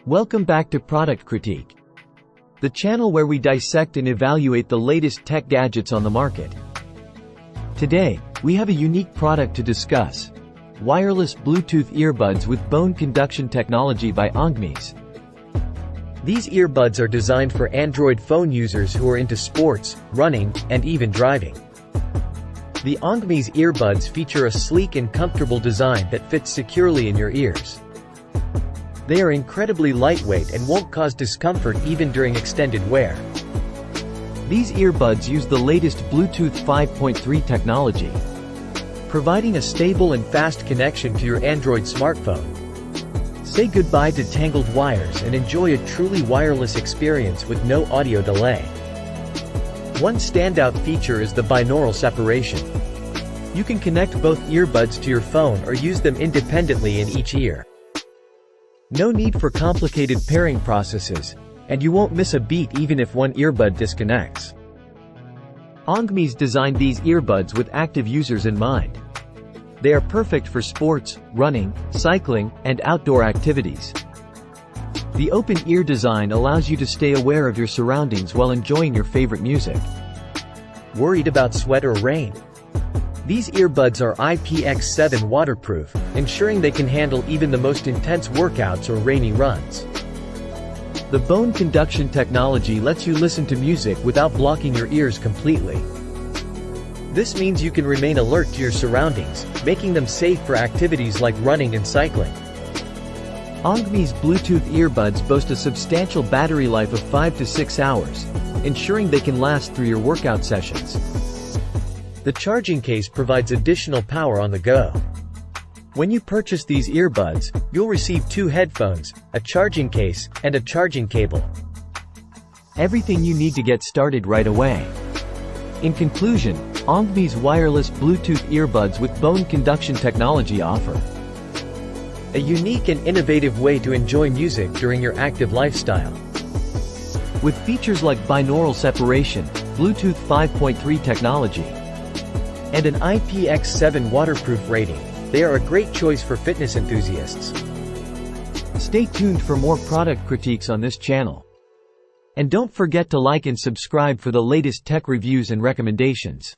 Welcome back to Product Critique, the channel where we dissect and evaluate the latest tech gadgets on the market. Today, we have a unique product to discuss: wireless Bluetooth earbuds with bone conduction technology by Ongmies. These earbuds are designed for Android phone users who are into sports, running, and even driving. The Ongmies earbuds feature a sleek and comfortable design that fits securely in your ears. They are incredibly lightweight and won't cause discomfort even during extended wear. These earbuds use the latest Bluetooth 5.3 technology, providing a stable and fast connection to your Android smartphone. Say goodbye to tangled wires and enjoy a truly wireless experience with no audio delay. One standout feature is the binaural separation. You can connect both earbuds to your phone or use them independently in each ear. No need for complicated pairing processes, and you won't miss a beat even if one earbud disconnects. Ongmies designed these earbuds with active users in mind. They are perfect for sports, running, cycling, and outdoor activities. The open ear design allows you to stay aware of your surroundings while enjoying your favorite music. Worried about sweat or rain? These earbuds are IPX7 waterproof, ensuring they can handle even the most intense workouts or rainy runs. The bone conduction technology lets you listen to music without blocking your ears completely. This means you can remain alert to your surroundings, making them safe for activities like running and cycling. Ongmies Bluetooth earbuds boast a substantial battery life of 5 to 6 hours, ensuring they can last through your workout sessions. The charging case provides additional power on the go. When you purchase these earbuds, you'll receive 2 headphones, a charging case, and a charging cable. Everything you need to get started right away. In conclusion, Ongmies Wireless Bluetooth earbuds with bone conduction technology offer a unique and innovative way to enjoy music during your active lifestyle. With features like binaural separation, Bluetooth 5.3 technology, and an IPX7 waterproof rating, they are a great choice for fitness enthusiasts. Stay tuned for more product critiques on this channel. And don't forget to like and subscribe for the latest tech reviews and recommendations.